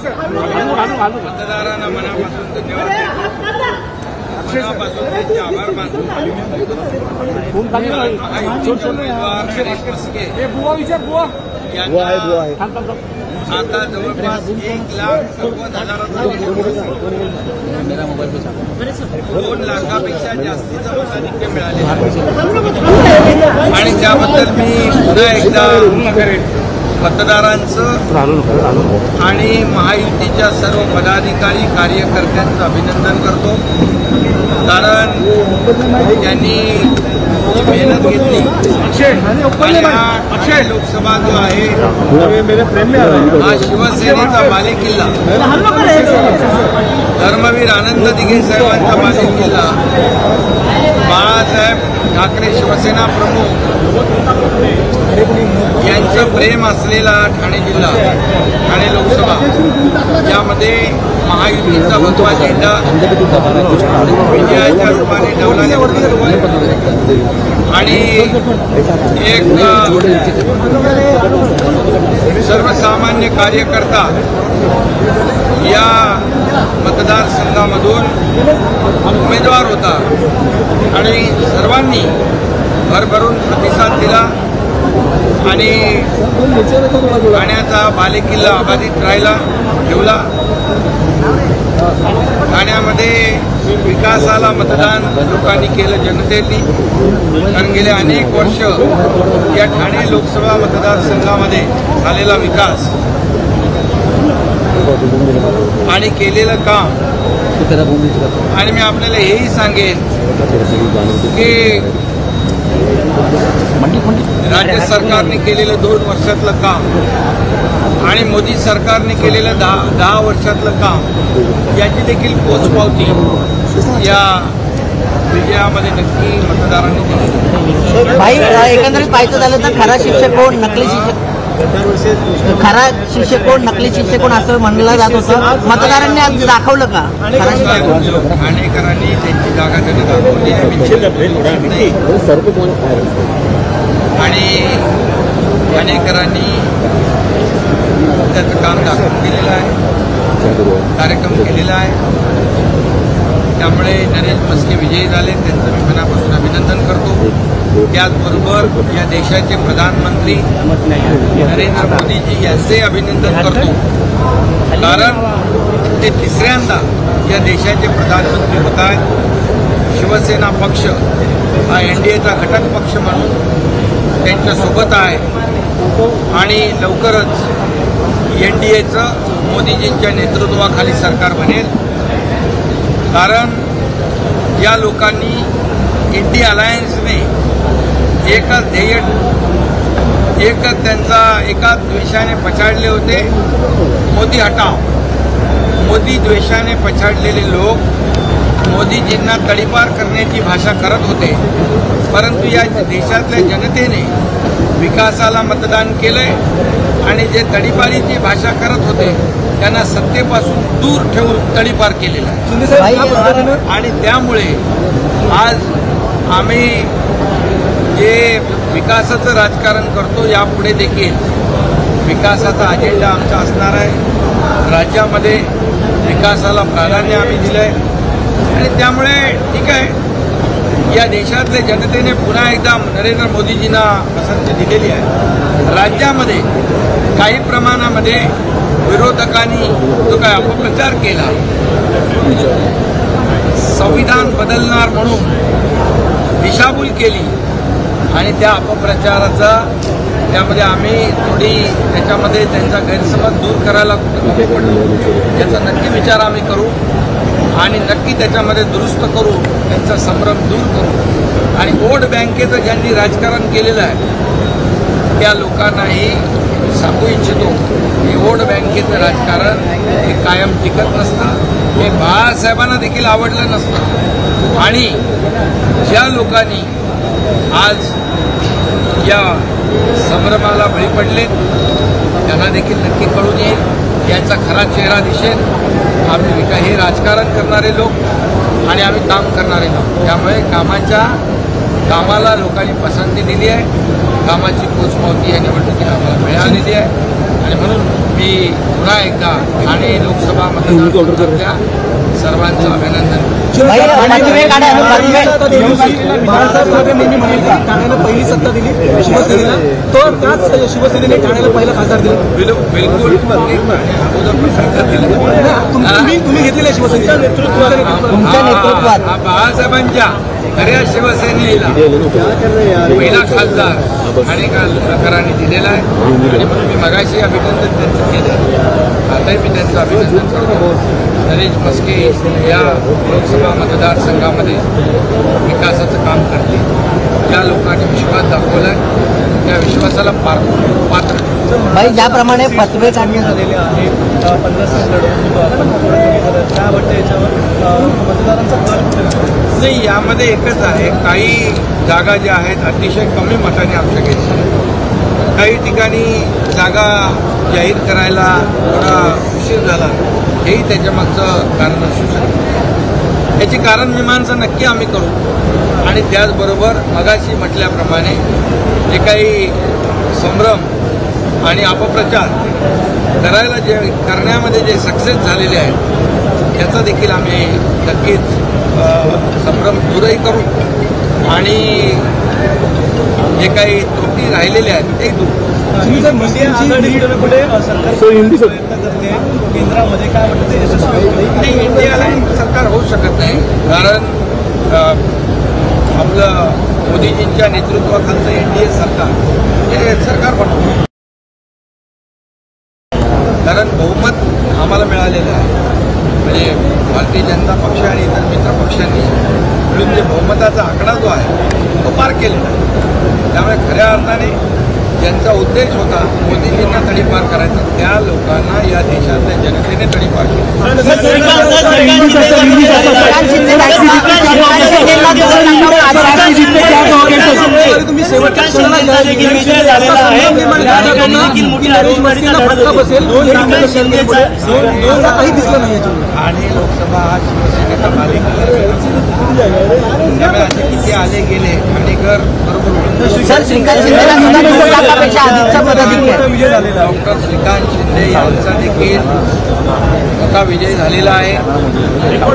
मतदारांना मनापासून धन्यवाद मनापासून त्यांचे आभार मानतो। उमेदवार गणेश मस्के आता जवळपास 1,90,000 2 लाखापेक्षा जास्तीचं मताधिक्य मिळाले आणि त्याबद्दल मी पुन्हा एकदा मतदारांचं आणि महायुतीच्या सर्व पदाधिकारी कार्यकर्त्यांचं अभिनंदन करतो। कारण त्यांनी मेहनत घेतली आणि लोकसभा जो आहे हा शिवसेनेचा बालेकिल्ला, धर्मवीर आनंद दिघे साहेबांचा बालेकिल्ला, बाळासाहेब ठाकरे शिवसेना प्रमुख यांचं प्रेम असलेला ठाणे जिल्हा, ठाणे लोकसभा यामध्ये महायुतीचा भगवा झेंडा विजयाच्या रूपाने डौलाण्यावर आणि एक सर्वसामान्य कार्यकर्ता या मतदारसंघामधून उमेदवार होता आणि सर्वांनी भरभरून प्रतिसाद दिला आणि ठाण्याचा बालेकिल्ला अबाधित राहिला ठेवला। ठाण्यामध्ये विकासाला मतदान लोकांनी केलं, जनतेने, कारण गेले अनेक वर्ष या ठाणे लोकसभा मतदारसंघामध्ये झालेला विकास आणि केलेलं काम, आणि मी आपल्याला हेही सांगेन की राज्य सरकारने केलेलं 2 वर्षातलं काम आणि मोदी सरकारने केलेलं 10 वर्षातलं काम याची देखील पोचपावती या विजयामध्ये नक्की मतदारांनी दिली। भाई, एकंदरीत पाहायचं झालं तर खरा शिक्षक कोण, नकली शिक्षक, खरा शिक्षक कोण, नकली शिक्षक कोण असं म्हणलं जात होतं, मतदारांनी आज दाखवलं का? ठाणेकरांनी त्यांची जागा त्यांनी दाखवली आणि ठाणेकरांनी त्याचं काम दाखवून दिलेलं आहे, कार्यक्रम केलेला आहे। त्यामुळे नरेश मस्के विजयी झाले, त्यांचं मी मनापासून अभिनंदन करतो। त्याचबरोबर या देशाचे प्रधानमंत्री नरेंद्र मोदीजी यांचे अभिनंदन करतो, कारण ते तिसऱ्यांदा या देशाचे प्रधानमंत्री होत आहेत। शिवसेना पक्ष हा NDAचा घटक पक्ष म्हणून त्यांच्यासोबत आहे आणि लवकरच NDAचं मोदीजींच्या नेतृत्वाखाली सरकार बनेल, कारण या लोकांनी इंडिया अलायन्सने एकच ध्येय, एकच त्यांचा एकाच द्वेषाने पछाडले होते, मोदी हटाव। मोदी द्वेषाने पछाडलेले लोक मोदीजींना तडीपार करण्याची भाषा करत होते, परंतु या देशातल्या जनतेने विकासाला मतदान केलंय आणि जे तडीपारीची भाषा करत होते त्यांना सत्तेपासून दूर ठेवून तडीपार केलेला आहे। आणि त्यामुळे आज आम्ही जे विकासाचं राजकारण करतो यापुढे देखील विकासाचा अजेंडा आमचा असणार आहे। राज्यामध्ये विकासाला प्राधान्य आम्ही दिलं आहे आणि त्यामुळे ठीक आहे, या देशातल्या जनतेने पुन्हा एकदा नरेंद्र मोदीजींना पसंती दिलेली आहे। राज्यामध्ये काही प्रमाणामध्ये विरोधकांनी जो काय अपप्रचार केला, संविधान बदलणार म्हणून दिशाभूल केली आणि त्या अपप्रचाराचा त्यामध्ये आम्ही थोडी त्याच्यामध्ये त्यांचा गैरसमज दूर करायला कुठे पडलो याचा नक्की विचार आम्ही करू आणि नक्की त्याच्यामध्ये दुरुस्त करू, त्यांचा संभ्रम दूर करू आणि वोट बँकेचं ज्यांनी राजकारण केलेलं आहे त्या लोकांनाही सांगू इच्छितो की वोट बँकेचं राजकारण हे कायम टिकत नसतं, हे बाळासाहेबांना देखील आवडलं नसतं आणि ज्या लोकांनी आज या संभ्रमाला बळी पडले त्यांना देखील नक्की कळून येईल, यांचा खरा चेहरा दिसेल। आम्ही हे राजकारण करणारे लोक आणि आम्ही काम करणारे लोक, त्यामुळे कामाला लोकांनी पसंती दिली आहे, कामाची पोचपावती या निवडणुकीला आम्हाला मिळालेली आहे आणि म्हणून मी पुन्हा एकदा ठाणे लोकसभा मतदारसंघातल्या सर्वांचं अभिनंदन करतो. बाळासाहेब ठाकरेंनी म्हणाले ठाण्याला पहिली सत्ता दिली शिवसेनेला, तो त्याच शिवसेनेने ठाण्याला पहिला खासदार दिला. बिलकुल अगोदर पण सत्ता दिली. तुम्ही घेतलेल्या शिवसेनेच्या नेतृत्वात बाळासाहेबांच्या खऱ्या शिवसेनेला पहिला खासदार ठाणेकरांनी दिलेला आहे आणि म्हणून मी मगाशी अभिनंदन त्यांचं केलं. आताही मी त्यांचं अभिनंदन करतो. नरेश मस्के या लोकसभा मतदारसंघामध्ये विकासाचं काम करतील. ज्या लोकांनी विश्वास दाखवला त्या विश्वासाला पात्र. भाई ज्याप्रमाणे फसवे काढण्यात झालेले आहेत 15 त्याबद्दल याच्यावर मतदारांचा कल कुठे नाही, यामध्ये एकच आहे, काही जागा ज्या आहेत अतिशय कमी मताने आमच्या घेतल्या. काही ठिकाणी जागा जाहीर करायला थोडा उशीर झाला, हेही त्याच्यामागचं कारण असू शकतं. याची कारण मीमांसा नक्की आम्ही करू आणि त्याचबरोबर मगाशी म्हटल्याप्रमाणे जे काही संभ्रम आणि अपप्रचार करायला करण्यामध्ये जे सक्सेस झालेले आहेत याचा देखील आम्ही नक्कीच संभ्रम दूरही करू आणि जे काही त्रुटी राहिलेल्या आहेत तेही दूर. केंद्रामध्ये काय वाटतं नाही, इंडियाला सरकार होऊ शकत नाही, कारण आपलं मोदीजींच्या नेतृत्वाखालचं एनडीए सरकार हे सरकार बनतं. कारण बहुमत आम्हाला मिळालेलं आहे, म्हणजे भारतीय जनता पक्ष आणि इतर मित्र पक्षांनी मिळून जे बहुमताचा आकडा जो आहे तो पार केलेला आहे. त्यामुळे खऱ्या अर्थाने ज्यांचा उद्देश होता मोदीजींना तडीपार करायचा त्या लोकांना या देशातल्या जनतेने तडीपार केला. तुम्ही शेवटच्या काही दिसलं नाही. आणि लोकसभा हा शिवसेनेचा मालिक त्यामुळे असे किती आले गेले ठाणेकर बरोबर. सर श्रीकांत शिंदेला सुद्धा 2 लाखापेक्षा अधिकचा मताधिक्य विजय झालेला आहे. डॉक्टर श्रीकांत शिंदे यांचा देखील मोठा विजय झालेला आहे.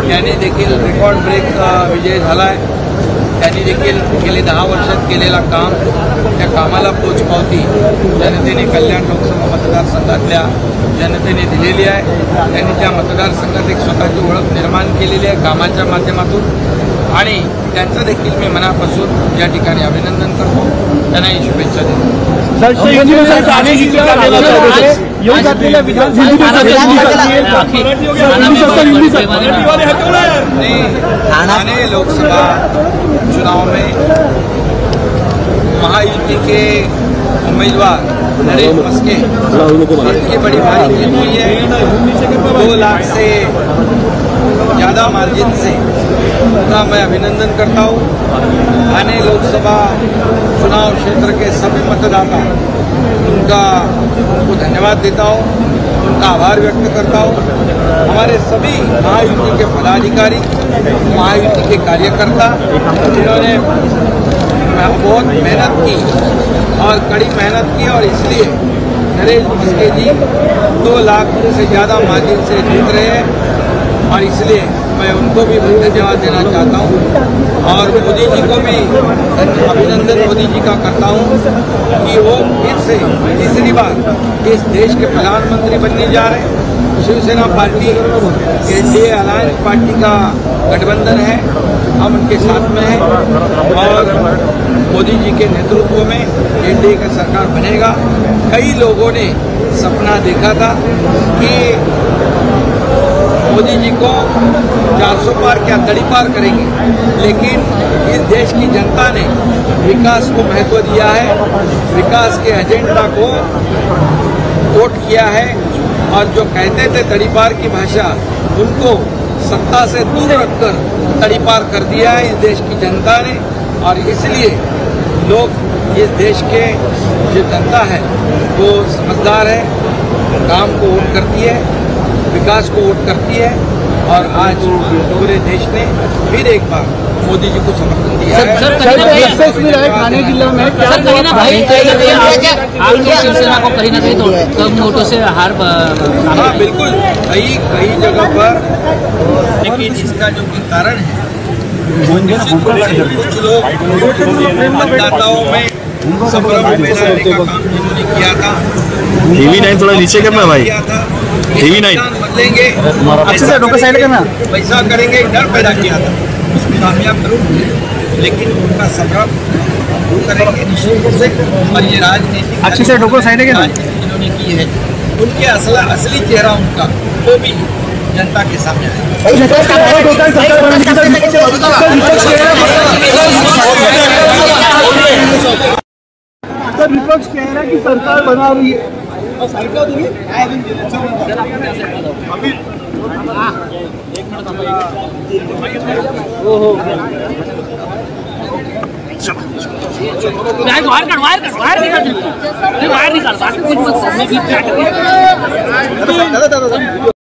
त्याने देखील रेकॉर्ड ब्रेक विजय झाला आहे. त्यांनी देखील गेले 10 वर्षात केलेला काम, त्या कामाला पोचपावती जनतेने कल्याण लोकसभा मतदारसंघातल्या जनतेने दिलेली आहे. त्यांनी त्या मतदारसंघात एक स्वतःची ओळख निर्माण केलेली आहे कामाच्या माध्यमातून आणि त्यांचं देखील मी मनापासून या ठिकाणी अभिनंदन करतो. त्यांनाही शुभेच्छा देतो. ठाणे लोकसभा चुनाव में महायुति के उम्मीदवार नरेश मस्के सबकी बड़ी भारी जीत हुई है. 2 लाख से ज़्यादा मार्जिन से उनका मैं अभिनंदन करता हूँ. ठाणे लोकसभा चुनाव क्षेत्र के सभी मतदाता उनको धन्यवाद देता हूँ, उनका आभार व्यक्त करता हूँ. हमारे सभी महायुति के पदाधिकारी, महायुति के कार्यकर्ता जिन्होंने बहुत मेहनत की और कड़ी मेहनत की और इसलिए नरेश मस्के जी 2 लाख से ज़्यादा मार्जिन से जीत रहे हैं और इसलिए मैं उनको भी धन्यवाद देना चाहता हूँ और मोदी जी को भी अभिनंदन मोदी जी का करता हूँ कि वो फिर से तीसरी बार इस देश के प्रधानमंत्री बनने जा रहे हैं. Shiv Sena party NDA alliance party का गठबंधन है, हम उनके साथ में हैं और मोदी जी के नेतृत्व में एनडीए का सरकार बनेगा. कई लोगों ने सपना देखा था कि मोदी जी को 400 पार क्या तड़ी पार करेंगे, लेकिन इस देश की जनता ने विकास को महत्व दिया है, विकास के एजेंडा को वोट किया है और जो कहते थे तड़ी पार की भाषा उनको सत्ता से दूर रखकर तड़ी पार कर दिया है इस देश की जनता ने. और इसलिए लोग इस देश के जो जनता है वो समझदार है, काम को वोट करती है, विकास को वोट करती है और आज पूरे देश ने फिर एक बार मोदी जी को समर्थन दिया है। सर, सक्सेस मिला है ठाणे जिला में क्या सर, कहीं ना कहीं आपकी शिवसेना को कहीं ना कहीं तो कम वोटों से हार हाँ बिल्कुल, कई जगह पर, लेकिन इसका जो कि कारण है कुछ लोग मतदाताओं में संभ्रम फैलाने का काम जिन्होंने किया था, टीवी 9 थोड़ा नीचे करना भाई, किया था, TV 9 बदलेंगे, अच्छे से डॉक्टर साइड करना, पैसा करेंगे, डर पैदा किया था, उसमें कामयाब जरूर, लेकिन उनका संभ्रम दूर करेंगे निश्चित रूप से। और ये राजनीतिक अच्छे से डॉक्टर साइड करना, जिन्होंने की है उनके असली चेहरा उनका वो भी जनता के सामने सर विपक्ष कह रहा है कि सरकार बना रही है। वायर निकाल